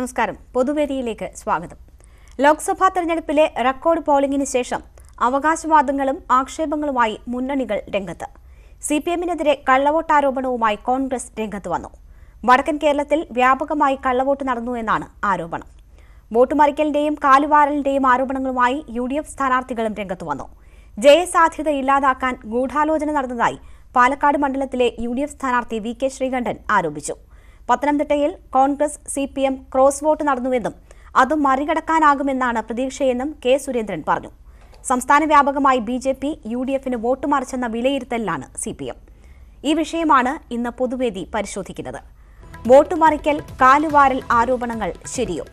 നമസ്കാരം. പൊതുവേദിയിലേക്ക് സ്വാഗതം. ലോക്സഭാ തെരഞ്ഞെടുപ്പിലെ റെക്കോർഡ് പോളിംഗിന് ശേഷം അവകാശവാദങ്ങളും ആക്ഷേപങ്ങളുമായി മുന്നണികൾ രംഗത്ത്. സിപിഎമ്മിനെതിരെ കള്ളവോട്ടാരോപണവുമായി കോൺഗ്രസ് രംഗത്ത് വന്നു. വടക്കൻ കേരളത്തിൽ വ്യാപകമായി കള്ളവോട്ട് നടന്നു എന്നാണ് ആരോപണം. വോട്ട് മറിക്കലിന്റെയും കാലുവാരലിന്റെയും ആരോപണങ്ങളുമായി UDF സ്ഥാനാർത്ഥികളും രംഗത്ത് വന്നു. ജയസാധ്യത ഇല്ലാതാക്കാൻ ഗൂഢാലോചന നടന്നതായി പാലക്കാട് മണ്ഡലത്തിലെ UDF സ്ഥാനാർത്ഥി VK ശ്രീകണ്ഠൻ ആരോപിച്ചു. പത്തനംതിട്ടയിൽ കോൺഗ്രസ് CPM ക്രോസ് വോട്ട് നടന്നുവെന്നും അത് മറികടക്കാനാകുമെന്നാണ് പ്രതീക്ഷയെന്നും K സുരേന്ദ്രൻ പറഞ്ഞു. സംസ്ഥാന വ്യാപകമായി BJP UDFന് വോട്ട് മറിച്ചെന്ന വിലയിരുത്തലിലാണ് CPM. ഈ വിഷയമാണ് ഇന്ന് പൊതുവേദി പരിശോധിക്കുന്നത്. വോട്ട് മറിക്കൽ, കാലുവാരൽ ആരോപണങ്ങൾ ശരിയോ?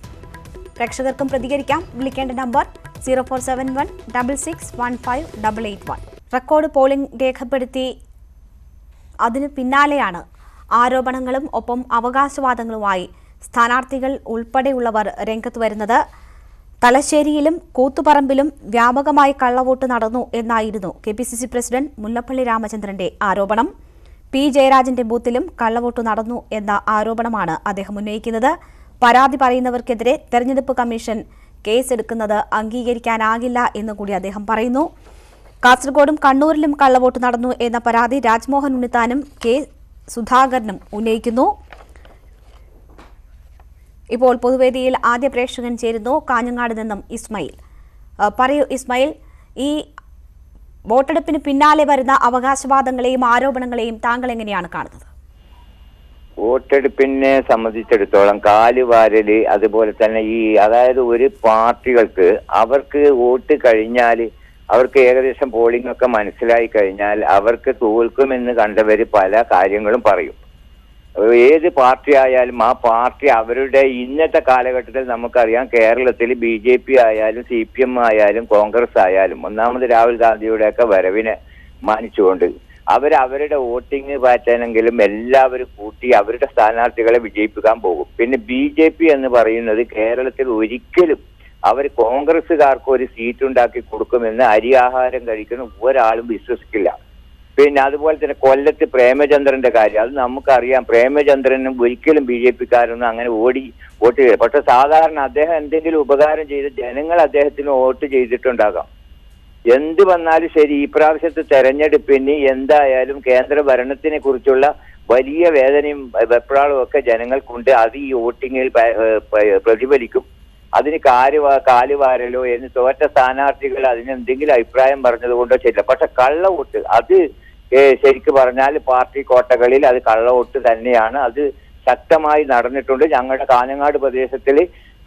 പ്രേക്ഷകർക്കും പ്രതികരിക്കാം. വിളിക്കേണ്ട നമ്പർ 0471661581. റെക്കോർഡ് പോളിംഗ് രേഖപ്പെടുത്തി അതിനു പിന്നാലെയാണ് ആരോപണങ്ങളും ഒപ്പം അവകാശവാദങ്ങളുമായി സ്ഥാനാർത്ഥികൾ ഉൾപ്പെടെയുള്ളവർ രംഗത്ത് വരുന്നത്. തലശ്ശേരിയിലും കൂത്തുപറമ്പിലും വ്യാപകമായി കള്ളവോട്ട് നടന്നു എന്നായിരുന്നു KPCC പ്രസിഡന്റ് മുല്ലപ്പള്ളി രാമചന്ദ്രന്റെ ആരോപണം. P ജയരാജന്റെ ബൂത്തിലും കള്ളവോട്ട് നടന്നു എന്ന ആരോപണമാണ് അദ്ദേഹം ഉന്നയിക്കുന്നത്. പരാതി പറയുന്നവർക്കെതിരെ തെരഞ്ഞെടുപ്പ് കമ്മീഷൻ കേസെടുക്കുന്നത് അംഗീകരിക്കാനാകില്ല എന്നുകൂടി അദ്ദേഹം പറയുന്നു. കാസർഗോഡും കണ്ണൂരിലും കള്ളവോട്ട് നടന്നു എന്ന പരാതി രാജ്മോഹൻ ഉണ്ണിത്താനും K സുധാകരനും ഉന്നയിക്കുന്നു. ഇപ്പോൾ പൊതുവേദിയിൽ ആദ്യ പ്രേക്ഷകൻ ചേരുന്നു. കാഞ്ഞങ്ങാട് നിന്നും ഇസ്മായിൽ. പറയൂ ഇസ്മായിൽ, ഈ വോട്ടെടുപ്പിന് പിന്നാലെ വരുന്ന അവകാശവാദങ്ങളെയും ആരോപണങ്ങളെയും താങ്കൾ എങ്ങനെയാണ് കാണുന്നത്? വോട്ടെടുപ്പിനെ സംബന്ധിച്ചിടത്തോളം കാലുവാരല്, അതുപോലെ തന്നെ അതായത് ഒരു പാർട്ടികൾക്ക് അവർക്ക് വോട്ട് കഴിഞ്ഞാൽ അവർക്ക് ഏകദേശം പോളിംഗ് ഒക്കെ മനസ്സിലായി കഴിഞ്ഞാൽ അവർക്ക് തോൽക്കുമെന്ന് കണ്ടവർ പല കാര്യങ്ങളും പറയും. ഏത് പാർട്ടി ആയാലും ആ പാർട്ടി അവരുടെ ഇന്നത്തെ കാലഘട്ടത്തിൽ നമുക്കറിയാം, കേരളത്തിൽ BJP ആയാലും CPM ആയാലും കോൺഗ്രസ് ആയാലും ഒന്നാമത് രാഹുൽ ഗാന്ധിയുടെയൊക്കെ വരവിനെ മാനിച്ചുകൊണ്ട് അവരുടെ വോട്ടിംഗ് പാറ്റേണെങ്കിലും എല്ലാവരും കൂട്ടി അവരുടെ സ്ഥാനാർത്ഥികളെ വിജയിപ്പിക്കാൻ പോകും. പിന്നെ BJP എന്ന് പറയുന്നത് കേരളത്തിൽ ഒരിക്കലും അവർ കോൺഗ്രസുകാർക്ക് ഒരു സീറ്റ് ഉണ്ടാക്കി കൊടുക്കുമെന്ന് അരിയാഹാരം കഴിക്കുന്ന ഒരാളും വിശ്വസിക്കില്ല. പിന്നെ അതുപോലെ തന്നെ കൊല്ലത്ത് പ്രേമചന്ദ്രന്റെ കാര്യം, അത് നമുക്കറിയാം. പ്രേമചന്ദ്രനും ഒരിക്കലും BJPക്കാരൊന്നും അങ്ങനെ വോട്ട് ചെയ്യില്ല. പക്ഷെ സാധാരണ അദ്ദേഹം എന്തെങ്കിലും ഉപകാരം ചെയ്ത് ജനങ്ങൾ അദ്ദേഹത്തിന് വോട്ട് ചെയ്തിട്ടുണ്ടാകാം. എന്ത് വന്നാലും ശരി, ഈ പ്രാവശ്യത്തെ തെരഞ്ഞെടുപ്പിന് എന്തായാലും കേന്ദ്ര ഭരണത്തിനെ കുറിച്ചുള്ള വലിയ വേദനയും വെപ്രാളവും ഒക്കെ ജനങ്ങൾക്കുണ്ട്. അത് ഈ വോട്ടിങ്ങിൽ പ്രതിഫലിക്കും. അതിന് കാലുവാരലോ എന്ന് തോറ്റ സ്ഥാനാർത്ഥികൾ അതിനെന്തെങ്കിലും അഭിപ്രായം പറഞ്ഞതുകൊണ്ടോ ശരിയില്ല. പക്ഷെ കള്ളവോട്ട്, അത് ശരിക്കും പറഞ്ഞാൽ പാർട്ടി കോട്ടകളിൽ അത് കള്ളവോട്ട് തന്നെയാണ്. അത് ശക്തമായി നടന്നിട്ടുണ്ട്. ഞങ്ങളുടെ കാഞ്ഞങ്ങാട് പ്രദേശത്തിൽ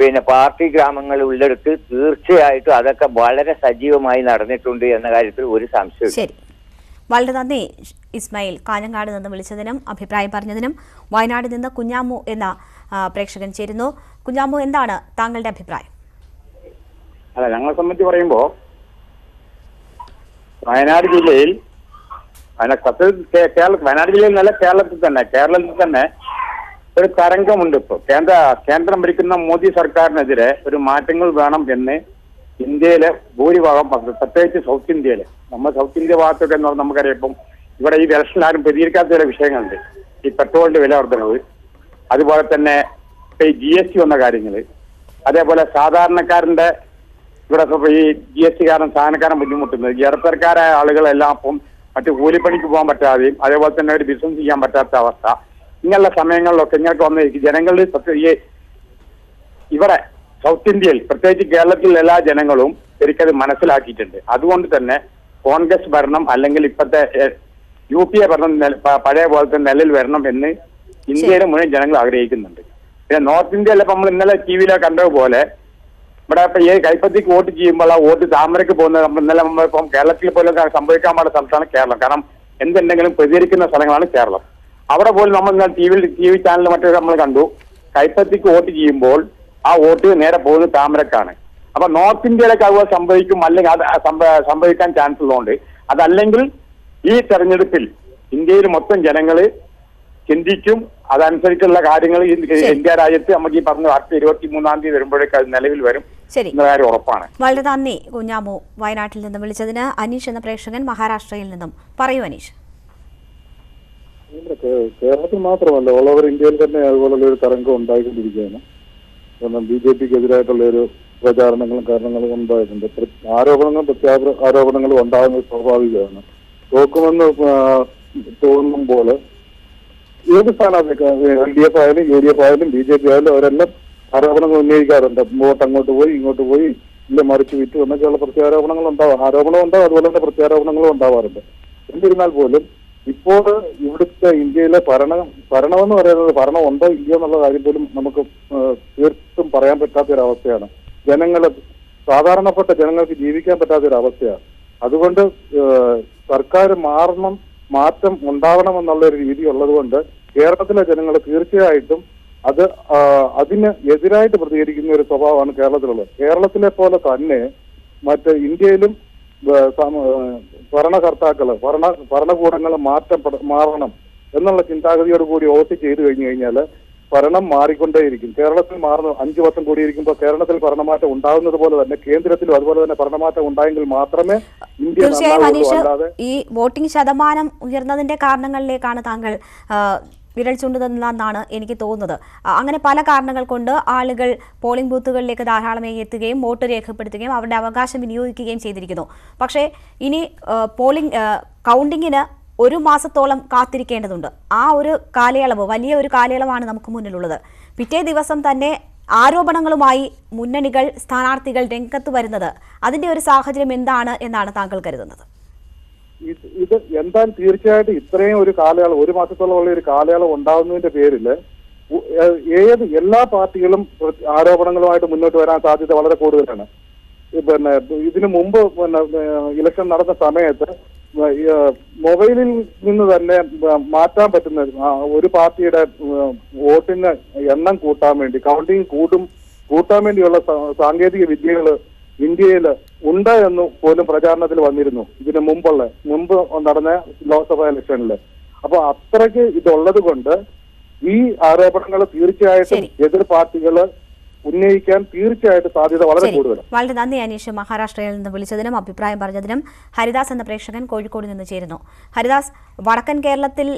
പിന്നെ പാർട്ടി ഗ്രാമങ്ങൾ ഉള്ളിടത്ത് തീർച്ചയായിട്ടും അതൊക്കെ വളരെ സജീവമായി നടന്നിട്ടുണ്ട് എന്ന കാര്യത്തിൽ ഒരു സംശയം. ശരി, വളരെ നന്ദി ഇസ്മായിൽ. കാഞ്ഞങ്ങാട് നിന്ന് വിളിച്ചതിനും അഭിപ്രായം പറഞ്ഞതിനും. വയനാട് നിന്ന് കുഞ്ഞാമു എന്ന പ്രേക്ഷകൻ ചേരുന്നു. കുഞ്ഞാമു, എന്താണ് താങ്കളുടെ അഭിപ്രായം? അല്ല, ഞങ്ങളെ സംബന്ധിച്ച് പറയുമ്പോൾ വയനാട് ജില്ലയിൽ വയനാട് ജില്ലയിൽ നല്ല കേരളത്തിൽ തന്നെ ഒരു തരംഗമുണ്ട്. ഇപ്പോൾ കേന്ദ്രം ഭരിക്കുന്ന മോദി സർക്കാരിനെതിരെ ഒരു മാറ്റങ്ങൾ വേണം എന്ന് ഇന്ത്യയിലെ ഭൂരിഭാഗം, പ്രത്യേകിച്ച് സൗത്ത് ഇന്ത്യയിലെ, നമ്മൾ സൗത്ത് ഇന്ത്യ ഭാഗത്തൊക്കെ എന്ന് പറഞ്ഞാൽ നമുക്കറിയാം. ഇപ്പം ഇവിടെ ഈ ഇലക്ഷനിൽ ആരും പ്രതികരിക്കാത്ത ചില വിഷയങ്ങളുണ്ട്. ഈ പെട്രോളിന്റെ വില വർധനവ്, അതുപോലെ തന്നെ ഈ GST വന്ന കാര്യങ്ങൾ, അതേപോലെ സാധാരണക്കാരന്റെ ഇവിടെ ഈ GST കാരണം സാധാരണക്കാരൻ ബുദ്ധിമുട്ടുന്നത്, ഇടത്തരക്കാരായ ആളുകളെല്ലാം അപ്പം മറ്റു കൂലിപ്പണിക്ക് പോകാൻ പറ്റാതെയും അതേപോലെ തന്നെ ഒരു ബിസിനസ് ചെയ്യാൻ പറ്റാത്ത അവസ്ഥ, ഇങ്ങനെയുള്ള സമയങ്ങളിലൊക്കെ ഇങ്ങനെയൊക്കെ വന്ന് ജനങ്ങളിൽ ഇവിടെ സൗത്ത് ഇന്ത്യയിൽ പ്രത്യേകിച്ച് കേരളത്തിലെ എല്ലാ ജനങ്ങളും ശരിക്കത് മനസ്സിലാക്കിയിട്ടുണ്ട്. അതുകൊണ്ട് തന്നെ കോൺഗ്രസ് ഭരണം അല്ലെങ്കിൽ ഇപ്പോഴത്തെ UPA ഭരണം പഴയ പോലത്തെ നിലയിൽ വരണം എന്ന് ഇന്ത്യയിലെ മുഴുവൻ ജനങ്ങൾ ആഗ്രഹിക്കുന്നുണ്ട്. പിന്നെ നോർത്ത് ഇന്ത്യയിലിപ്പോൾ നമ്മൾ ഇന്നലെ TV കണ്ടതുപോലെ ഇവിടെ ഇപ്പൊ ഈ കൈപ്പത്തിക്ക് വോട്ട് ചെയ്യുമ്പോൾ ആ വോട്ട് താമരക്ക് പോകുന്നത് നമ്മൾ ഇന്നലെ ഇപ്പം കേരളത്തിൽ പോലും സംഭവിക്കാൻ പാടുള്ള സംസ്ഥാനം കേരളം. കാരണം എന്തുണ്ടെങ്കിലും പ്രതികരിക്കുന്ന സ്ഥലങ്ങളാണ് കേരളം. അവിടെ പോലും നമ്മൾ TV ചാനലിൽ മറ്റൊരു നമ്മൾ കണ്ടു, കൈപ്പത്തിക്ക് വോട്ട് ചെയ്യുമ്പോൾ ആ വോട്ട് നേരെ പോകുന്നത് താമരക്കാണ്. അപ്പൊ നോർത്ത് ഇന്ത്യയിലൊക്കെ അതുപോലെ സംഭവിക്കും, അല്ലെങ്കിൽ അത് സംഭവിക്കാൻ ചാൻസ് ഉള്ളതുകൊണ്ട് അതല്ലെങ്കിൽ ഈ തെരഞ്ഞെടുപ്പിൽ ഇന്ത്യയിൽ മൊത്തം ജനങ്ങള് ചിന്തിക്കും. അതനുസരിച്ചുള്ള കാര്യങ്ങൾ ഇന്ത്യ രാജ്യത്ത് നമുക്ക് ഈ പറഞ്ഞ അടുത്ത 23-ാം തീയതി വരുമ്പോഴേക്ക് അത് നിലവിൽ വരും എന്ന കാര്യം ഉറപ്പാണ്. വളരെ നന്ദി കുഞ്ഞാമു, വയനാട്ടിൽ നിന്നും വിളിച്ചതിന്. അനീഷ് എന്ന പ്രേക്ഷകൻ മഹാരാഷ്ട്രയിൽ നിന്നും. പറയൂ അനീഷ്. കേരളത്തിൽ മാത്രമല്ല ഓൾ ഓവർ ഇന്ത്യയിൽ തന്നെ അതുപോലുള്ള ഒരു തരംഗം ഉണ്ടായിക്കൊണ്ടിരിക്കുകയാണ്. BJPക്ക് എതിരായിട്ടുള്ള ഒരു പ്രചാരണങ്ങളും കാരണങ്ങളും ഉണ്ടായിട്ടുണ്ട്. ആരോപണങ്ങളും ആരോപണങ്ങളും ഉണ്ടാകുന്നത് സ്വാഭാവികമാണ്. തോക്കുമെന്ന് തോന്നുമ്പോൾ ഏത് സ്ഥാനാർത്ഥി LDF ആയാലും UDF ആയാലും BJP ആയാലും അവരെല്ലാം ആരോപണങ്ങൾ ഉന്നയിക്കാറുണ്ട്. വോട്ട് അങ്ങോട്ട് പോയി ഇങ്ങോട്ട് പോയി ഇല്ല മറിച്ച് വിറ്റു എന്നൊക്കെയുള്ള പ്രത്യാരോപണങ്ങൾ ഉണ്ടാവും. ആരോപണം ഉണ്ടാവും, അതുപോലെ തന്നെ പ്രത്യാരോപണങ്ങളും ഉണ്ടാവാറുണ്ട്. എന്നിരുന്നാൽ പോലും ഇപ്പോൾ ഇവിടുത്തെ ഇന്ത്യയിലെ ഭരണമെന്ന് പറയുന്നത് ഭരണം ഉണ്ടോ ഇല്ലയോ എന്നുള്ള കാര്യം പോലും നമുക്ക് തീർത്തും പറയാൻ പറ്റാത്തൊരവസ്ഥയാണ്. സാധാരണപ്പെട്ട ജനങ്ങൾക്ക് ജീവിക്കാൻ പറ്റാത്തൊരവസ്ഥയാണ്. അതുകൊണ്ട് സർക്കാർ മാറ്റം ഉണ്ടാവണം എന്നുള്ള ഒരു രീതി ഉള്ളത് കൊണ്ട് കേരളത്തിലെ ജനങ്ങൾ തീർച്ചയായിട്ടും അതിന് എതിരായിട്ട് പ്രതികരിക്കുന്ന ഒരു സ്വഭാവമാണ് കേരളത്തിലുള്ളത്. കേരളത്തിലെ പോലെ തന്നെ മറ്റ് ഇന്ത്യയിലും ഭരണകൂടങ്ങൾ മാറണം എന്നുള്ള ചിന്താഗതിയോട് കൂടി വോട്ട് ചെയ്തു കഴിഞ്ഞു കഴിഞ്ഞാൽ ഭരണം മാറിക്കൊണ്ടേയിരിക്കും. കേരളത്തിൽ 5 വർഷം കൂടിയിരിക്കുമ്പോൾ കേരളത്തിൽ ഭരണമാറ്റം ഉണ്ടാകുന്നത് പോലെ തന്നെ കേന്ദ്രത്തിലും അതുപോലെ തന്നെ ഭരണമാറ്റം ഉണ്ടായെങ്കിൽ മാത്രമേ ഇന്ത്യ തീർച്ചയായും ഈ വോട്ടിംഗ് ശതമാനം ഉയർന്നതിന്റെ കാരണങ്ങളിലേക്കാണ് താങ്കൾ വിരൽ ചൂണ്ടുന്നതെന്നാണ് എനിക്ക് തോന്നുന്നത്. അങ്ങനെ പല കാരണങ്ങൾ കൊണ്ട് ആളുകൾ പോളിംഗ് ബൂത്തുകളിലേക്ക് ധാരാളമായി എത്തുകയും വോട്ട് രേഖപ്പെടുത്തുകയും അവരുടെ അവകാശം വിനിയോഗിക്കുകയും ചെയ്തിരിക്കുന്നു. പക്ഷേ ഇനി കൗണ്ടിങ്ങിന് 1 മാസത്തോളം കാത്തിരിക്കേണ്ടതുണ്ട്. ആ ഒരു കാലയളവ് വലിയ ഒരു കാലയളവാണ് നമുക്ക് മുന്നിലുള്ളത്. പിറ്റേ ദിവസം തന്നെ ആരോപണങ്ങളുമായി മുന്നണികൾ സ്ഥാനാർത്ഥികൾ രംഗത്ത് വരുന്നത് അതിന്റെ ഒരു സാഹചര്യം എന്താണ് എന്നാണ് താങ്കൾ കരുതുന്നത്? ഇത് എന്തായാലും തീർച്ചയായിട്ടും ഇത്രയും ഒരു കാലയളവ് 1 മാസത്തോളം ഉള്ള ഒരു കാലയളവ് ഉണ്ടാകുന്നതിന്റെ പേരിൽ എല്ലാ പാർട്ടികളും ആരോപണങ്ങളുമായിട്ട് മുന്നോട്ട് വരാൻ സാധ്യത വളരെ കൂടുതലാണ്. ഇതിനു മുമ്പ് ഇലക്ഷൻ നടന്ന സമയത്ത് മൊബൈലിൽ നിന്ന് തന്നെ മാറ്റാൻ പറ്റുന്ന ഒരു പാർട്ടിയുടെ വോട്ടിന് എണ്ണം കൂട്ടാൻ വേണ്ടി കൗണ്ടിങ് കൂട്ടാൻ വേണ്ടിയുള്ള സാങ്കേതിക വിദ്യകൾ ഇന്ത്യയിൽ ഉണ്ട് എന്ന് പോലും പ്രചാരണത്തിൽ വന്നിരുന്നു ഇതിന് മുമ്പ് നടന്ന ലോക്സഭാ ഇലക്ഷനിൽ. അപ്പൊ അത്രയ്ക്ക് ഇതുള്ളത് കൊണ്ട് ഈ ആരോപണങ്ങൾ തീർച്ചയായിട്ടും എതിർ പാർട്ടികള് ഉന്നയിക്കാൻ തീർച്ചയായിട്ടും സാധ്യത വളരെ കൂടുതലാണ്. വളരെ നന്ദി അനീഷ്, മഹാരാഷ്ട്രയിൽ നിന്ന് വിളിച്ചതിനും അഭിപ്രായം പറഞ്ഞതിനും. ഹരിദാസ് എന്ന പ്രേക്ഷകൻ കോഴിക്കോട് നിന്ന് ചേരുന്നു. ഹരിദാസ്, വടക്കൻ കേരളത്തിൽ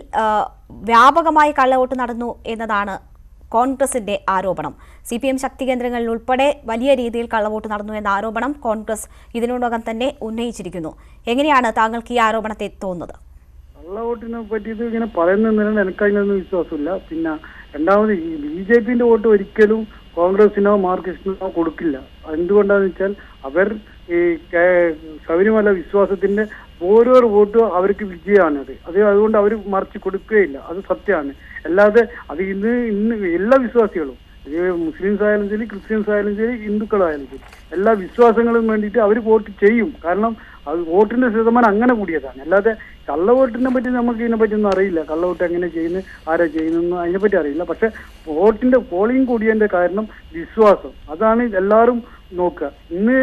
വ്യാപകമായി കള്ളവോട്ട് നടന്നു എന്നതാണ് കോൺഗ്രസിന്റെ ആരോപണം. CPM ശക്തി കേന്ദ്രങ്ങളിൽ ഉൾപ്പെടെ വലിയ രീതിയിൽ കള്ളവോട്ട് നടന്നു എന്ന ആരോപണം കോൺഗ്രസ് ഇതിനോടകം തന്നെ ഉന്നയിച്ചിരിക്കുന്നു. എങ്ങനെയാണ് താങ്കൾക്ക് ഈ ആരോപണത്തെ തോന്നുന്നത്? കള്ളവോട്ടിനെ പറ്റിയിട്ട് ഇങ്ങനെ പറയുന്നതിനാണ് എനിക്കതിനൊന്നും വിശ്വാസമില്ല. പിന്നെ രണ്ടാമത് ഈ BJPന്റെ വോട്ട് ഒരിക്കലും കോൺഗ്രസിനോ മാർക്സിസ്റ്റിനോ കൊടുക്കില്ല. എന്തുകൊണ്ടാന്ന് വെച്ചാൽ അവർ ഈ ശബരിമല വിശ്വാസത്തിന്റെ ഓരോ വോട്ടും അവർക്ക് വിജയമാണത്. അതുകൊണ്ട് അവർ മറിച്ച് കൊടുക്കുകയില്ല. അത് സത്യമാണ്. അല്ലാതെ അത് ഇന്ന് എല്ലാ വിശ്വാസികളും, മുസ്ലിംസ് ആയാലും ശരി, ക്രിസ്ത്യൻസ് ആയാലും ശരി, ഹിന്ദുക്കളായാലും ശരി, എല്ലാ വിശ്വാസങ്ങളും വേണ്ടിയിട്ട് അവർ വോട്ട് ചെയ്യും. കാരണം അത് വോട്ടിന്റെ ശതമാനം അങ്ങനെ കൂടിയതാണ്. അല്ലാതെ കള്ളവോട്ടിനെ പറ്റി നമുക്ക് ഇതിനെപ്പറ്റി ഒന്നും അറിയില്ല. കള്ളവോട്ട് എങ്ങനെ ചെയ്യുന്നു, ആരാ ചെയ്യുന്നു, അതിനെപ്പറ്റി അറിയില്ല. പക്ഷെ വോട്ടിന്റെ പോളിംഗ് കൂടിയതിന്റെ കാരണം വിശ്വാസം, അതാണ് എല്ലാവരും നോക്കുക. ഇന്ന്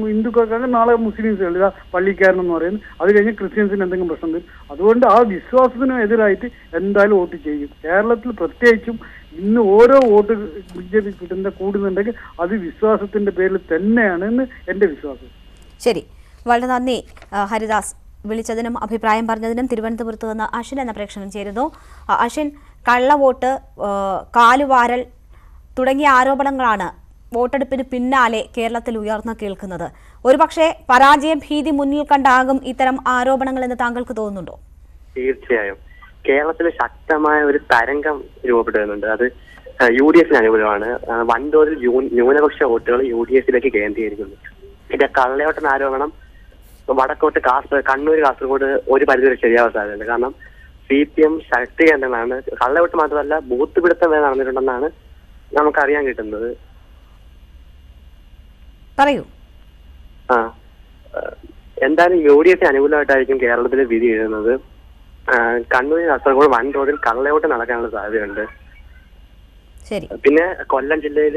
ഹിന്ദുക്കൾക്കാണ്, നാളെ മുസ്ലിംസ് പള്ളിക്കാരനെന്ന് പറയുന്നത്, അത് കഴിഞ്ഞ് ക്രിസ്ത്യൻസിന് എന്തെങ്കിലും പ്രശ്നം വരും. അതുകൊണ്ട് ആ വിശ്വാസത്തിന് എതിരായിട്ട് എന്തായാലും വോട്ട് ചെയ്യും. കേരളത്തിൽ പ്രത്യേകിച്ചും ഇന്ന് ഓരോ വോട്ട് BJP കൂടുന്നുണ്ടെങ്കിൽ അത് വിശ്വാസത്തിന്റെ പേരിൽ തന്നെയാണ് എന്ന് എന്റെ വിശ്വാസം. ശരി, വളരെ നന്ദി ഹരിദാസ്, വിളിച്ചതിനും അഭിപ്രായം പറഞ്ഞതിനും. തിരുവനന്തപുരത്ത് നിന്ന് അശ്വിൻ എന്ന പ്രേക്ഷകൻ ചേരുന്നു. അശ്വിൻ, കള്ളവോട്ട്, കാലുവാരൽ തുടങ്ങിയ ആരോപണങ്ങളാണ് വോട്ടെടുപ്പിന് പിന്നാലെ കേരളത്തിൽ ഉയർന്നു കേൾക്കുന്നത്. ഒരുപക്ഷെ പരാജയ ഭീതി മുന്നിൽ കണ്ടാകും ഇത്തരം ആരോപണങ്ങൾ എന്ന് താങ്കൾക്ക് തോന്നുന്നുണ്ടോ? തീർച്ചയായും കേരളത്തിൽ ശക്തമായ ഒരു തരംഗം രൂപപ്പെട്ടു വരുന്നുണ്ട്. അത് UDF അനുകൂലമാണ്. വൻതോതിൽ ന്യൂനപക്ഷ വോട്ടുകൾ UDFിലേക്ക് കേന്ദ്രീകരിക്കുന്നു. ഇതിന്റെ കള്ളവോട്ടെന്ന ആരോപണം വടക്കോട്ട് കണ്ണൂർ, കാസർഗോഡ് ഒരു പരിധിവരെ ശരിയാവാൻ സാധ്യതയുണ്ട്. കാരണം CPM ശക്തി കേന്ദ്രങ്ങളാണ്. കള്ളവോട്ട് മാത്രമല്ല ബൂത്ത് പിടുത്തം വരെ നടന്നിട്ടുണ്ടെന്നാണ് നമുക്കറിയാൻ കിട്ടുന്നത്. പറയൂ. എന്തായാലും UDF അനുകൂലമായിട്ടായിരിക്കും കേരളത്തിൽ വിധി എഴുതുന്നത്. കണ്ണൂർ, കാസർഗോഡ് വൻതോതിൽ കള്ളവോട്ട് നടക്കാനുള്ള സാധ്യതയുണ്ട്. പിന്നെ കൊല്ലം ജില്ലയിൽ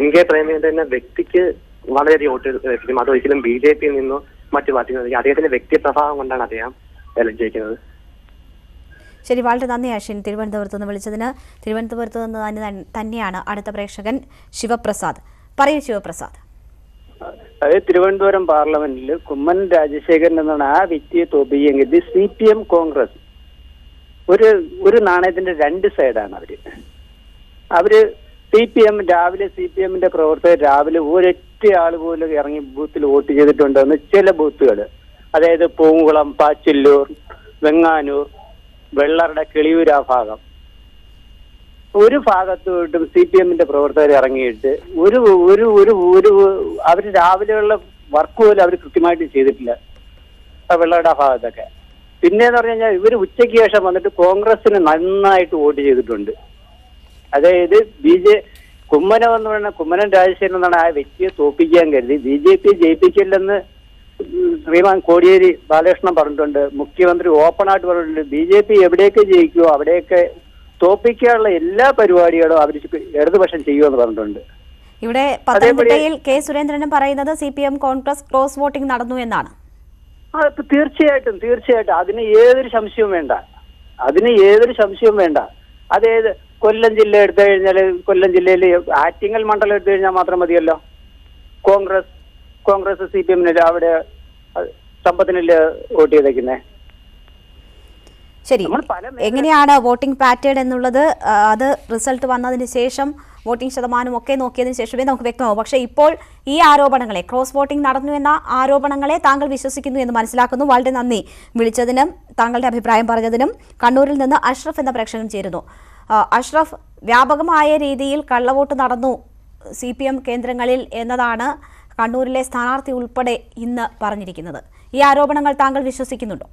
NK പ്രേമചന്ദ്രൻ വ്യക്തിക്ക് വളരെയധികം വോട്ട് ലഭിക്കും. അത് ഒരിക്കലും BJPയിൽ നിന്നോ മറ്റു പാർട്ടികളിൽ അദ്ദേഹത്തിന്റെ വ്യക്തിപ്രഭാവം കൊണ്ടാണ് അദ്ദേഹം ജയിക്കുന്നത്. ശരി, വളരെ നന്ദി അശ്വിൻ, തിരുവനന്തപുരത്ത് നിന്ന് വിളിച്ചതിന്. തിരുവനന്തപുരത്ത് നിന്ന് തന്നെയാണ് അടുത്ത പ്രേക്ഷകൻ ശിവപ്രസാദ്. പറയൂ ശിവപ്രസാദ്. അതായത് തിരുവനന്തപുരം പാർലമെന്റിൽ കുമ്മൻ രാജശേഖരൻ എന്നാണ് ആ വ്യക്തിയെ തോൽപ്പിയെങ്കിൽ CPM കോൺഗ്രസ് ഒരു നാണയത്തിന്റെ 2 സൈഡാണ്. അവര് രാവിലെ CPM-ന്റെ പ്രവർത്തകർ രാവിലെ ഒരൊറ്റ ആൾ പോലും ഇറങ്ങി ബൂത്തിൽ വോട്ട് ചെയ്തിട്ടുണ്ടെന്ന് ചില ബൂത്തുകൾ, അതായത് പൂങ്കുളം, പാച്ചില്ലൂർ, വെങ്ങാനൂർ, വെള്ളറുടെ കിളിയൂർ ആ ഭാഗം, ഒരു ഭാഗത്തോട്ടും CPM-ന്റെ പ്രവർത്തകർ ഇറങ്ങിയിട്ട് ഒരു ഒരു ഒരു ഒരു അവർ രാവിലെയുള്ള വർക്ക് പോലും അവർ കൃത്യമായിട്ട് ചെയ്തിട്ടില്ല വെള്ളറുടെ ആ ഭാഗത്തൊക്കെ. പിന്നെന്ന് പറഞ്ഞു കഴിഞ്ഞാൽ ഇവർ ഉച്ചയ്ക്ക് ശേഷം വന്നിട്ട് കോൺഗ്രസിന് നന്നായിട്ട് വോട്ട് ചെയ്തിട്ടുണ്ട്. അതായത് കുമ്മനം എന്ന് പറയുന്ന കുമ്മനം രാജശേഖരൻ എന്നാണ് ആ വ്യക്തിയെ തോൽപ്പിക്കാൻ കരുതി. BJP ജയിപ്പിക്കില്ലെന്ന് ശ്രീമാൻ കോടിയേരി ബാലകൃഷ്ണൻ പറഞ്ഞിട്ടുണ്ട്. മുഖ്യമന്ത്രി ഓപ്പണായിട്ട് പറഞ്ഞിട്ടുണ്ട് BJP എവിടെയൊക്കെ ജയിക്കുമോ അവിടെയൊക്കെ തോൽപ്പിക്കാനുള്ള എല്ലാ പരിപാടികളും അവർ ഇടതുപക്ഷം ചെയ്യുമെന്ന് പറഞ്ഞിട്ടുണ്ട്. ഇവിടെ പത്തനംതിട്ടയിൽ K. സുരേന്ദ്രനും പറയുന്നത് CPM കോൺഗ്രസ് ക്രോസ് വോട്ടിംഗ് നടന്നു എന്നാണ്. തീർച്ചയായിട്ടും അതിന് ഏതൊരു സംശയവും വേണ്ട. അതായത് കൊല്ലം ജില്ല എടുത്തു കഴിഞ്ഞാൽ കൊല്ലം ജില്ലയിൽ ആറ്റിങ്ങൽ മണ്ഡലം എടുത്തു കഴിഞ്ഞാൽ മാത്രം മതിയല്ലോ. കോൺഗ്രസ് CPM-ന് അവിടെ സമ്പത്തിനല്ലേ വോട്ട് ചെയ്തേക്കുന്നേ. ശരി, എങ്ങനെയാണ് വോട്ടിംഗ് പാറ്റേൺ എന്നുള്ളത് അത് റിസൾട്ട് വന്നതിന് ശേഷം വോട്ടിംഗ് ശതമാനം ഒക്കെ നോക്കിയതിന് ശേഷമേ നമുക്ക് വ്യക്തമാവും. പക്ഷേ ഇപ്പോൾ ഈ ആരോപണങ്ങളെ, ക്രോസ് വോട്ടിംഗ് നടന്നു എന്ന ആരോപണങ്ങളെ താങ്കൾ വിശ്വസിക്കുന്നു എന്ന് മനസ്സിലാക്കുന്നു. വളരെ നന്ദി വിളിച്ചതിനും താങ്കളുടെ അഭിപ്രായം പറഞ്ഞതിനും. കണ്ണൂരിൽ നിന്ന് അഷ്റഫ് എന്ന പ്രേക്ഷകൻ ചേരുന്നു. അഷ്റഫ്, വ്യാപകമായ രീതിയിൽ കള്ളവോട്ട് നടന്നു CPM കേന്ദ്രങ്ങളിൽ എന്നതാണ് കണ്ണൂരിലെ സ്ഥാനാർത്ഥി ഉൾപ്പെടെ ഇന്ന് പറഞ്ഞിരിക്കുന്നത്. ഈ ആരോപണങ്ങൾ താങ്കൾ വിശ്വസിക്കുന്നുണ്ടോ?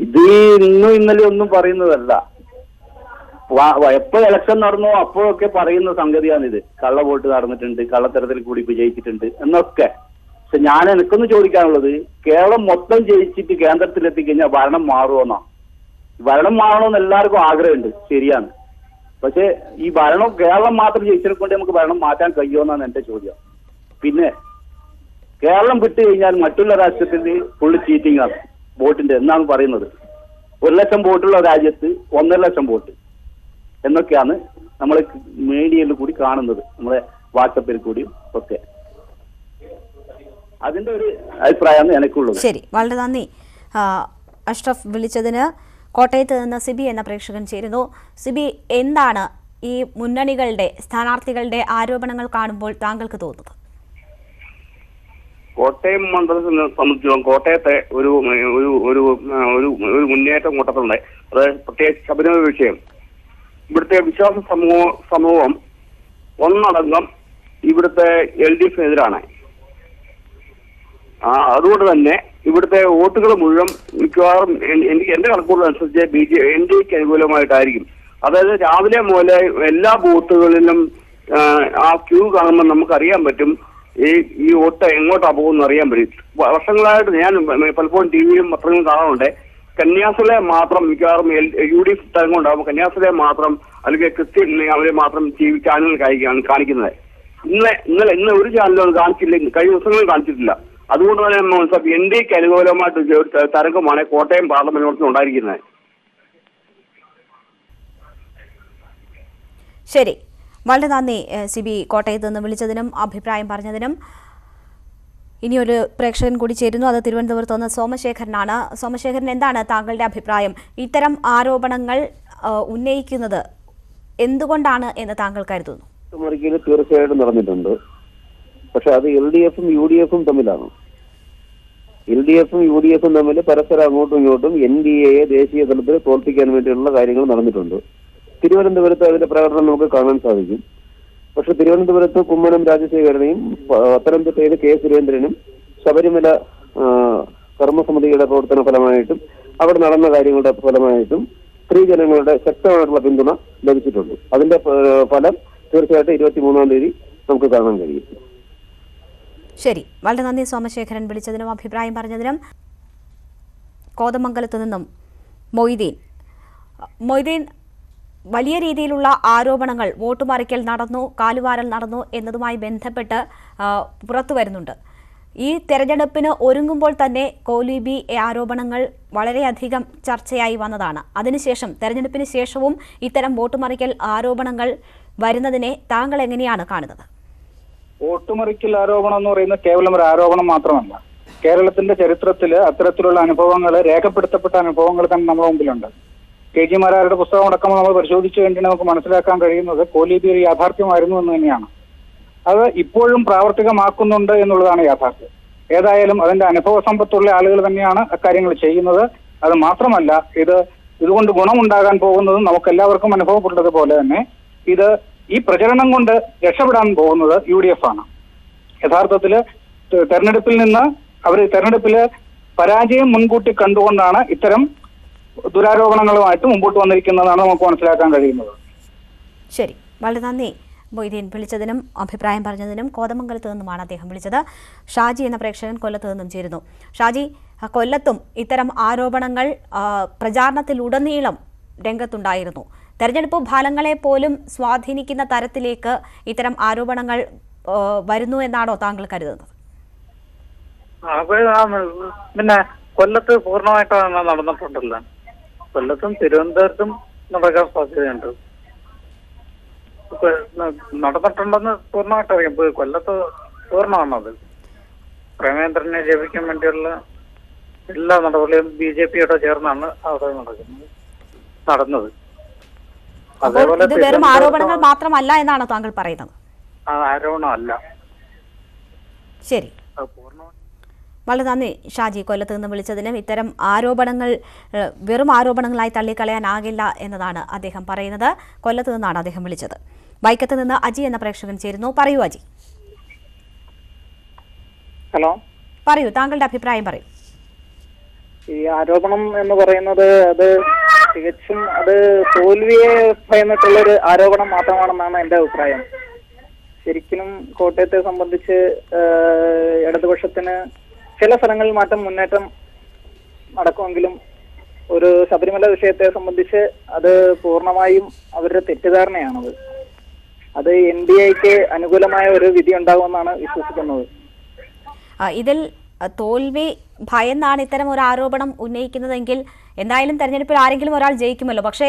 ഇത് ഇന്നും ഇന്നലെ ഒന്നും പറയുന്നതല്ല. എപ്പോ ഇലക്ഷൻ നടന്നോ അപ്പോഴൊക്കെ പറയുന്ന സംഗതിയാണിത്. കള്ളവോട്ട് നടന്നിട്ടുണ്ട്, കള്ളത്തരത്തിൽ കൂടി വിജയിച്ചിട്ടുണ്ട് എന്നൊക്കെ. പക്ഷെ എനിക്കൊന്ന് ചോദിക്കാനുള്ളത്, കേരളം മൊത്തം ജയിച്ചിട്ട് കേന്ദ്രത്തിലെത്തിക്കഴിഞ്ഞാൽ ഭരണം മാറുമെന്നാ. ഭരണം മാറണമെന്ന് എല്ലാവർക്കും ആഗ്രഹമുണ്ട്, ശരിയാണ്. പക്ഷെ ഈ ഭരണം കേരളം മാത്രം ജയിച്ചതിനെ കൊണ്ട് നമുക്ക് ഭരണം മാറ്റാൻ കഴിയുമെന്നാണ് എന്റെ ചോദ്യം. പിന്നെ കേരളം വിട്ടു കഴിഞ്ഞാൽ മറ്റുള്ള രാഷ്ട്രത്തിൽ ഫുള്ള് ചീറ്റിംഗ് ആണ് വോട്ടിന്റെ എന്നാണ് പറയുന്നത്. 1 ലക്ഷം വോട്ടുള്ള രാജ്യത്ത് 1.5 ലക്ഷം വോട്ട് എന്നൊക്കെയാണ് നമ്മൾ മീഡിയയിൽ കൂടി കാണുന്നത്, നമ്മളെ വാട്സപ്പിൽ കൂടിയും ഒക്കെ. അതിന്റെ ഒരു അഭിപ്രായമാണ് എനിക്കുള്ളത്. ശരി, വളരെ നന്ദി അഷ്റഫ് വിളിച്ചതിന്. കോട്ടയത്ത് നിന്ന് സിബി എന്ന പ്രേക്ഷകൻ ചേരുന്നു. സിബി, എന്താണ് ഈ മുന്നണികളുടെ സ്ഥാനാർത്ഥികളുടെ ആരോപണങ്ങൾ കാണുമ്പോൾ താങ്കൾക്ക് തോന്നുന്നത്? കോട്ടയം മണ്ഡലത്തിനെ സംബന്ധിച്ചിടത്തോളം കോട്ടയത്തെ ഒരു മുന്നേറ്റം കൂട്ടത്തുണ്ട്. അത് പ്രത്യേകിച്ച് ശബരിമല വിഷയം. ഇവിടുത്തെ വിശ്വാസ സമൂഹം ഒന്നടങ്കം ഇവിടുത്തെ LDF-നെതിരാണ്. അതുകൊണ്ട് തന്നെ ഇവിടുത്തെ വോട്ടുകൾ മുഴുവൻ മിക്കവാറും എന്റെ കണക്കുകൂടലനുസരിച്ച് NDAക്ക് അനുകൂലമായിട്ടായിരിക്കും. അതായത് രാവിലെ മുതലേ എല്ലാ ബൂത്തുകളിലും ആ ക്യൂ കാണുമ്പോൾ നമുക്കറിയാൻ പറ്റും ഈ വോട്ട് എങ്ങോട്ടാ പോകുമെന്ന് അറിയാൻ പറ്റും. വർഷങ്ങളായിട്ട് ഞാൻ പലപ്പോഴും ടിവിയിലും പത്രങ്ങളും കാണാറുണ്ട്. കന്യാസ്ത്രീകളെ മാത്രം മിക്കവാറും UDF തരംഗം ഉണ്ടാകുമ്പോൾ കന്യാസ്ത്രീകളെ മാത്രം അല്ലെങ്കിൽ ക്രിസ്ത്യൻ അവരെ മാത്രം TV ചാനലിൽ കാണിക്കുന്നത്. ഇന്ന് ഒരു ചാനലും കാണിച്ചില്ല, കഴിഞ്ഞ ദിവസങ്ങളിൽ കാണിച്ചിട്ടില്ല. അതുകൊണ്ട് തന്നെ NDAക്ക് അനുകൂലമായിട്ട് തരംഗമാണ് കോട്ടയം പാർലമെന്റ് മണ്ഡലത്തിൽ ഉണ്ടായിരിക്കുന്നത്. ശരി, വളരെ നന്ദി സിബി കോട്ടയത്ത് നിന്ന് വിളിച്ചതിനും അഭിപ്രായം പറഞ്ഞതിനും. ഇനിയൊരു പ്രേക്ഷകൻ കൂടി ചേരുന്നു. അത് തിരുവനന്തപുരത്ത് നിന്ന് സോമശേഖരനാണ്. സോമശേഖരൻ, എന്താണ് താങ്കളുടെ അഭിപ്രായം? ഇത്തരം ആരോപണങ്ങൾ ഉന്നയിക്കുന്നത് എന്തുകൊണ്ടാണ് എന്ന് താങ്കൾ കരുതുന്നു? തീർച്ചയായിട്ടും നടന്നിട്ടുണ്ട്. പക്ഷെ അത് LDF-ഉം UDF-ഉം തമ്മിലാണ്. LDF-ഉം UDF-ഉം തമ്മിൽ പരസ്പരം അങ്ങോട്ടും ഇങ്ങോട്ടും NDAയെ ദേശീയ തലത്തിൽ തോൽപ്പിക്കാൻ വേണ്ടിയുള്ള കാര്യങ്ങൾ നടന്നിട്ടുണ്ട്. തിരുവനന്തപുരത്ത് അതിന്റെ പ്രകടനം നമുക്ക് കാണാൻ സാധിക്കും. പക്ഷെ തിരുവനന്തപുരത്ത് കുമ്മനം രാജശേഖരനെയും പത്തനംതിട്ടയിൽ K. സുരേന്ദ്രനും ശബരിമല കർമ്മസമിതിയുടെ പ്രവർത്തന ഫലമായിട്ടും അവിടെ നടന്ന കാര്യങ്ങളുടെ ഫലമായിട്ടും സ്ത്രീജനങ്ങളുടെ ശക്തമായിട്ടുള്ള പിന്തുണ ലഭിച്ചിട്ടുണ്ട്. അതിന്റെ ഫലം തീർച്ചയായിട്ടും 23-ാം തീയതി നമുക്ക് കാണാൻ കഴിയും. ശരി, വളരെ നന്ദി സോമശേഖരൻ വിളിച്ചതിനും അഭിപ്രായം പറഞ്ഞതിനും. കോതമംഗലത്ത് നിന്നും മൊയ്തീൻ, വലിയ രീതിയിലുള്ള ആരോപണങ്ങൾ വോട്ട് മറിക്കൽ നടന്നു, കാലുവാരൽ നടന്നു എന്നതുമായി ബന്ധപ്പെട്ട് പുറത്തു വരുന്നുണ്ട്. ഈ തെരഞ്ഞെടുപ്പിന് ഒരുങ്ങുമ്പോൾ തന്നെ കോലീബി ആരോപണങ്ങൾ വളരെയധികം ചർച്ചയായി വന്നതാണ്. അതിനുശേഷം തെരഞ്ഞെടുപ്പിന് ശേഷവും ഇത്തരം വോട്ട് മറിക്കൽ ആരോപണങ്ങൾ വരുന്നതിനെ താങ്കൾ എങ്ങനെയാണ് കാണുന്നത്? വോട്ടുമറിക്കൽ ആരോപണം എന്ന് പറയുന്നത് കേവലം ഒരു ആരോപണം മാത്രമല്ല. കേരളത്തിന്റെ ചരിത്രത്തിൽ അത്തരത്തിലുള്ള അനുഭവങ്ങൾ, രേഖപ്പെടുത്തപ്പെട്ട അനുഭവങ്ങൾ തന്നെ നമ്മുടെ മുമ്പിലുണ്ട്. KG മാരാരുടെ പുസ്തകം അടക്കം നമ്മൾ പരിശോധിച്ചു കഴിഞ്ഞാൽ നമുക്ക് മനസ്സിലാക്കാൻ കഴിയുന്നത് കോലീബി ഒരു യാഥാർത്ഥ്യമായിരുന്നു എന്ന് തന്നെയാണ്. അത് ഇപ്പോഴും പ്രാവർത്തികമാക്കുന്നുണ്ട് എന്നുള്ളതാണ് യാഥാർത്ഥ്യം. ഏതായാലും അതിന്റെ അനുഭവ സമ്പത്തുള്ള ആളുകൾ തന്നെയാണ് അക്കാര്യങ്ങൾ ചെയ്യുന്നത്. അത് മാത്രമല്ല, ഇതുകൊണ്ട് ഗുണമുണ്ടാകാൻ പോകുന്നതും നമുക്ക് എല്ലാവർക്കും അനുഭവപ്പെട്ടതുപോലെ തന്നെ ഈ പ്രചരണം കൊണ്ട് രക്ഷപ്പെടാൻ പോകുന്നത് UDF ആണ്. യഥാർത്ഥത്തിൽ തെരഞ്ഞെടുപ്പില് പരാജയം മുൻകൂട്ടി കണ്ടുകൊണ്ടാണ് ഇത്തരം ദുരാരോപണങ്ങളുമായിട്ട് മുമ്പോട്ട് വന്നിരിക്കുന്നതാണ് നമുക്ക് മനസ്സിലാക്കാൻ കഴിയുന്നത്. ശരി, വളരെ നന്ദി മൊയ്തീൻ. വിളിച്ചതിനും അഭിപ്രായം പറഞ്ഞതിനും. കോതമംഗലത്ത് നിന്നുമാണ് അദ്ദേഹം വിളിച്ചത്. ഷാജി എന്ന പ്രേക്ഷകൻ കൊല്ലത്ത് നിന്നും ചേരുന്നു. ഷാജി, കൊല്ലത്തും ഇത്തരം ആരോപണങ്ങൾ പ്രചാരണത്തിലുടനീളം രംഗത്തുണ്ടായിരുന്നു. തെരഞ്ഞെടുപ്പ് ഫലങ്ങളെ പോലും സ്വാധീനിക്കുന്ന തരത്തിലേക്ക് ഇത്തരം ആരോപണങ്ങൾ വരുന്നു എന്നാണോ താങ്കൾ കരുതുന്നത്? പിന്നെ കൊല്ലത്ത് പൂർണ്ണമായിട്ടാണ് നടന്നിട്ടുണ്ടല്ലോ. കൊല്ലത്തും തിരുവനന്തപുരത്തും നടക്കാൻ സാധ്യതയുണ്ട്. നടന്നിട്ടുണ്ടെന്ന് പൂർണ്ണമായിട്ട് അറിയാം. കൊല്ലത്ത് പൂർണ്ണമാണത്. പ്രേമേന്ദ്രനെ ജയിപ്പിക്കാൻ വേണ്ടിയുള്ള എല്ലാ നടപടിയും BJPയോടെ ചേർന്നാണ് അവിടെ നടന്നത്. അതേപോലെ ഇത് വെറും ആരോപണങ്ങൾ മാത്രമല്ല എന്നാണ് താങ്കൾ പറയുന്നത്? ആരോപണമല്ല. ശരി, വളരെ നന്ദി ഷാജി കൊല്ലത്ത് നിന്ന് വിളിച്ചതിനും. ഇത്തരം ആരോപണങ്ങൾ വെറും ആരോപണങ്ങളായി തള്ളിക്കളയാനാകില്ല എന്നതാണ് അദ്ദേഹം പറയുന്നത്. കൊല്ലത്ത് നിന്നാണ് അദ്ദേഹം വിളിച്ചത്. വൈക്കത്ത് നിന്ന് അജി എന്ന പ്രേക്ഷകൻ ചേരുന്നു. പറയൂ അജി. ഹലോ, പറയൂ, താങ്കളുടെ അഭിപ്രായം പറയൂ. ഈ ആരോപണം എന്ന് പറയുന്നത് അത് തികച്ചും തോൽവിയെ ഭയന്നിട്ടുള്ളൊരു ആരോപണം മാത്രമാണെന്നാണ് എന്റെ അഭിപ്രായം. ശരിക്കും കോട്ടയത്തെ സംബന്ധിച്ച് ഇടതുപക്ഷത്തിന് ചില സ്ഥലങ്ങളിൽ മുന്നേറ്റം നടക്കുമെങ്കിലും ഒരു ശബരിമല വിഷയത്തെ സംബന്ധിച്ച് അത് പൂർണ്ണമായും അവരുടെ തെറ്റിദ്ധാരണയാണത്. അത് NDAക്ക് അനുകൂലമായ ഒരു വിധി ഉണ്ടാകുമെന്നാണ് വിശ്വസിക്കുന്നത്. ഇതിൽ തോൽവി ഭയന്നാണ് ഇത്തരം ഒരു ആരോപണം ഉന്നയിക്കുന്നതെങ്കിൽ എന്തായാലും തെരഞ്ഞെടുപ്പിൽ ആരെങ്കിലും ഒരാൾ ജയിക്കുമല്ലോ. പക്ഷേ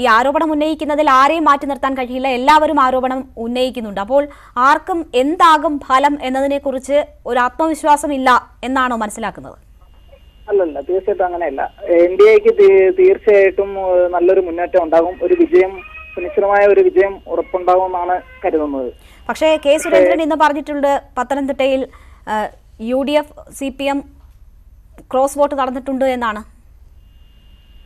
ഈ ആരോപണം ഉന്നയിക്കുന്നതിൽ ആരെയും മാറ്റി നിർത്താൻ കഴിയില്ല. എല്ലാവരും ആരോപണം ഉന്നയിക്കുന്നുണ്ട്. അപ്പോൾ ആർക്കും എന്താകും ഫലം എന്നതിനെക്കുറിച്ച് ഒരു ആത്മവിശ്വാസം ഇല്ല എന്നാണോ മനസ്സിലാക്കുന്നത്? അല്ലല്ല, തീർച്ചയായിട്ടും അങ്ങനെയല്ല. NDAക്ക് തീർച്ചയായിട്ടും നല്ലൊരു മുന്നേറ്റം ഉണ്ടാകും. ഒരു വിജയം, സുനിശ്ചിതമായ ഒരു വിജയം ഉറപ്പുണ്ടാകുമെന്നാണ് കരുതുന്നത്. പക്ഷേ K. സുരേന്ദ്രൻ ഇന്ന് പറഞ്ഞിട്ടുണ്ട് പത്തനംതിട്ടയിൽ UDF CPM ക്രോസ് വോട്ട് നടന്നിട്ടുണ്ട് എന്നാണ്.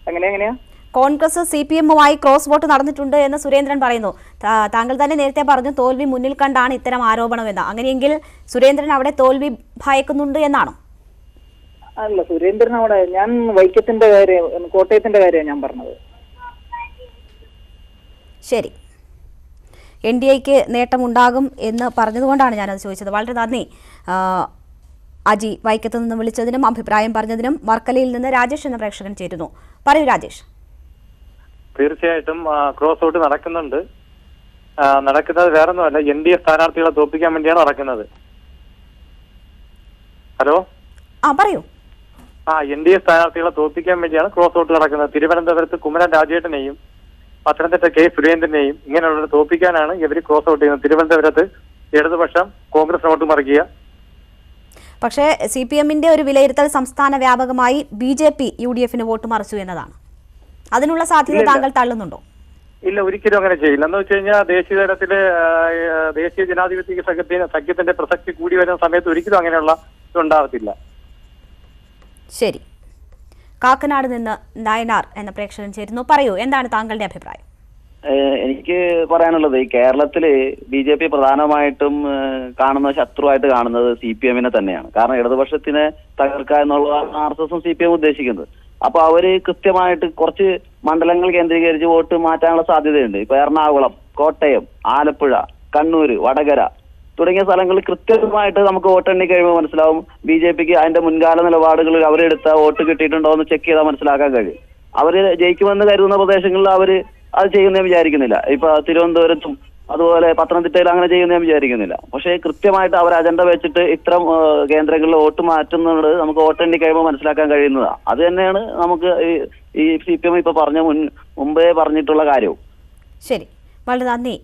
എങ്ങനെയാ കോൺഗ്രസ് CPM-മായി ക്രോസ് വോട്ട് നടന്നിട്ടുണ്ട് എന്ന് സുരേന്ദ്രൻ പറയുന്നു. താങ്കൾ തന്നെ നേരത്തെ പറഞ്ഞു തോൽവി മുന്നിൽ കണ്ടാണ് ഇത്തരം ആരോപണം എന്ന്. അങ്ങനെയെങ്കിൽ സുരേന്ദ്രൻ അവിടെ തോൽവി ഭയക്കുന്നുണ്ട് എന്നാണോ? അല്ല, സുരേന്ദ്രൻ അവിടെ, ഞാൻ വൈക്കത്തിന്റെ കാര്യം, കോട്ടയത്തിന്റെ കാര്യമാണ് ഞാൻ പറഞ്ഞത്. ശരി, NDAക്ക് നേട്ടമുണ്ടാകും എന്ന് പറഞ്ഞതുകൊണ്ടാണ് ഞാനത് ചോദിച്ചത്. വളരെ നന്ദി അജി വൈക്കത്ത് നിന്ന് വിളിച്ചതിനും അഭിപ്രായം പറഞ്ഞതിനും. വർക്കലയിൽ നിന്ന് രാജേഷ് എന്ന പ്രേക്ഷകൻ ചേരുന്നു. പറയൂ രാജേഷ്. തീർച്ചയായിട്ടും ക്രോസ് വോട്ട് നടക്കുന്നത് വേറൊന്നുമല്ല, NDA സ്ഥാനാർത്ഥികളെ തോൽപ്പിക്കാൻ വേണ്ടിയാണ് നടക്കുന്നത്. ഹലോ, പറയൂ. NDA സ്ഥാനാർത്ഥികളെ തോൽപ്പിക്കാൻ വേണ്ടിയാണ് ക്രോസ് വോട്ട് നടക്കുന്നത്. തിരുവനന്തപുരത്ത് കുമ്മനം രാജേട്ടനെയും പത്തനംതിട്ട K. സുരേന്ദ്രനെയും ഇങ്ങനെയുള്ളവരെ തോൽപ്പിക്കാനാണ് ഇവർ ക്രോസ് വോട്ട് ചെയ്യുന്നത്. തിരുവനന്തപുരത്ത് ഇടതുപക്ഷം കോൺഗ്രസ് വോട്ട് മറിക്കുക. പക്ഷേ CPM-ന്റെ ഒരു വിലയിരുത്തൽ സംസ്ഥാന വ്യാപകമായി BJP UDF-ന് വോട്ട് മറിച്ചു എന്നതാണ്. അതിനുള്ള സാധ്യത താങ്കൾ തള്ളുന്നുണ്ടോ? ഇല്ല, ഒരിക്കലും അങ്ങനെ ചെയ്യില്ല. എന്ന് വെച്ച് കഴിഞ്ഞാൽ ദേശീയ തലത്തില് ദേശീയ ജനാധിപത്യ സഖ്യത്തിന്റെ പ്രസക്തി കൂടി വരുന്ന സമയത്ത് ഒരിക്കലും അങ്ങനെയുള്ള ഇതുണ്ടാവത്തില്ല. ശരി, കാക്കനാട് നിന്ന് നയനാർ എന്ന പ്രേക്ഷകൻ ചേരുന്നു. പറയൂ, എന്താണ് താങ്കളുടെ അഭിപ്രായം? എനിക്ക് പറയാനുള്ളത്, ഈ കേരളത്തില് BJP പ്രധാനമായിട്ടും കാണുന്ന ശത്രുവായിട്ട് കാണുന്നത് CPM-നെ തന്നെയാണ്. കാരണം ഇടതുപക്ഷത്തിനെ തകർക്കുക എന്നുള്ളതാണ് RSS-ഉം CPM ഉദ്ദേശിക്കുന്നത്. അപ്പൊ അവര് കൃത്യമായിട്ട് കുറച്ച് മണ്ഡലങ്ങൾ കേന്ദ്രീകരിച്ച് വോട്ട് മാറ്റാനുള്ള സാധ്യതയുണ്ട്. ഇപ്പൊ എറണാകുളം, കോട്ടയം, ആലപ്പുഴ, കണ്ണൂര്, വടകര തുടങ്ങിയ സ്ഥലങ്ങളിൽ കൃത്യമായിട്ട് നമുക്ക് വോട്ടെണ്ണി കഴിയുമ്പോൾ മനസ്സിലാവും BJPക്ക് അതിന്റെ മുൻകാല നിലപാടുകളിൽ അവരെടുത്ത വോട്ട് കിട്ടിയിട്ടുണ്ടോ എന്ന് ചെക്ക് ചെയ്താൽ മനസ്സിലാക്കാൻ കഴിയും. അവര് ജയിക്കുമെന്ന് കരുതുന്ന പ്രദേശങ്ങളിൽ അവര് അത് ചെയ്യുന്നേ വിചാരിക്കുന്നില്ല. ഇപ്പൊ തിരുവനന്തപുരത്തും അതുപോലെ പത്തനംതിട്ടയിൽ അങ്ങനെ ചെയ്യുന്നേ വിചാരിക്കുന്നില്ല. പക്ഷേ കൃത്യമായിട്ട് അവർ അജണ്ട വെച്ചിട്ട് ഇത്തരം കേന്ദ്രങ്ങളിൽ വോട്ട് മാറ്റുന്നത് നമുക്ക് വോട്ടെണ്ണി കഴിയുമ്പോൾ മനസ്സിലാക്കാൻ കഴിയുന്നതാണ്. അത് തന്നെയാണ് നമുക്ക് ഈ CPM ഇപ്പൊ മുമ്പേ പറഞ്ഞിട്ടുള്ള കാര്യവും. ശരി, വളരെ നന്ദി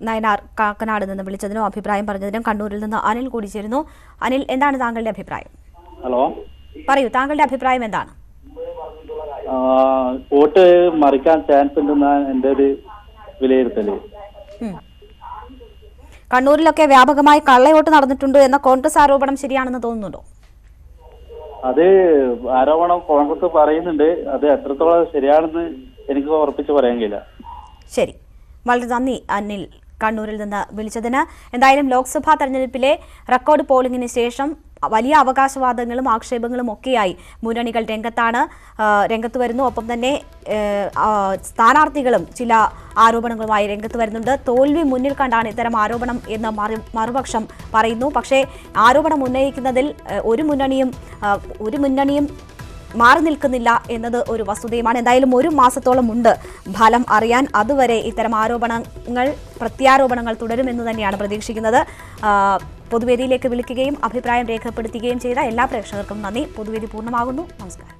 നയനാർ കാക്കനാട് നിന്ന് വിളിച്ചതിനും അഭിപ്രായം പറഞ്ഞതിനും. കണ്ണൂരിൽ നിന്ന് അനിൽ കൂടി ചേരുന്നു. അനിൽ, എന്താണ് താങ്കളുടെ അഭിപ്രായം? ഹലോ, പറയൂ, താങ്കളുടെ അഭിപ്രായം എന്താണ്? വോട്ട് മറിക്കാൻ ചാൻസ് ഉണ്ടെന്നാണ് എൻ്റെ ഒരു വിലയിരുത്തല്. കണ്ണൂരിലൊക്കെ വ്യാപകമായി കള്ളവോട്ട് നടന്നിട്ടുണ്ട് എന്ന കോൺഗ്രസ് ആരോപണം ശരിയാണെന്ന് തോന്നുന്നുണ്ടോ? അത് ആരോപണം കോൺഗ്രസ് പറയുന്നുണ്ട്, അത് എത്രത്തോളം ശരിയാണെന്ന് എനിക്ക് ഉറപ്പിച്ച് പറയാൻ കഴിയില്ല. ശരി, വളരെ നന്ദി അനിൽ കണ്ണൂരിൽ നിന്ന് വിളിച്ചതിന്. എന്തായാലും ലോക്സഭാ തെരഞ്ഞെടുപ്പിലെ റെക്കോർഡ് പോളിംഗിന് ശേഷം വലിയ അവകാശവാദങ്ങളും ആക്ഷേപങ്ങളും ഒക്കെയായി മുന്നണികൾ രംഗത്ത് വരുന്നു. ഒപ്പം തന്നെ സ്ഥാനാർത്ഥികളും ചില ആരോപണങ്ങളുമായി രംഗത്ത് വരുന്നുണ്ട്. തോൽവി മുന്നിൽ കണ്ടാണ് ഇത്തരം ആരോപണം എന്ന് മറുപക്ഷം പറയുന്നു. പക്ഷേ ആരോപണം ഉന്നയിക്കുന്നതിൽ ഒരു മുന്നണിയും മാറി നിൽക്കുന്നില്ല എന്നത് ഒരു വസ്തുതയുമാണ്. എന്തായാലും 1 മാസത്തോളം ഉണ്ട് ഫലം അറിയാൻ. അതുവരെ ഇത്തരം പ്രത്യാരോപണങ്ങൾ തുടരുമെന്ന് തന്നെയാണ് പ്രതീക്ഷിക്കുന്നത്. പൊതുവേദിയിലേക്ക് വിളിക്കുകയും അഭിപ്രായം രേഖപ്പെടുത്തുകയും ചെയ്ത എല്ലാ പ്രേക്ഷകർക്കും നന്ദി. പൊതുവേദി പൂർണ്ണമാകുന്നു. നമസ്കാരം.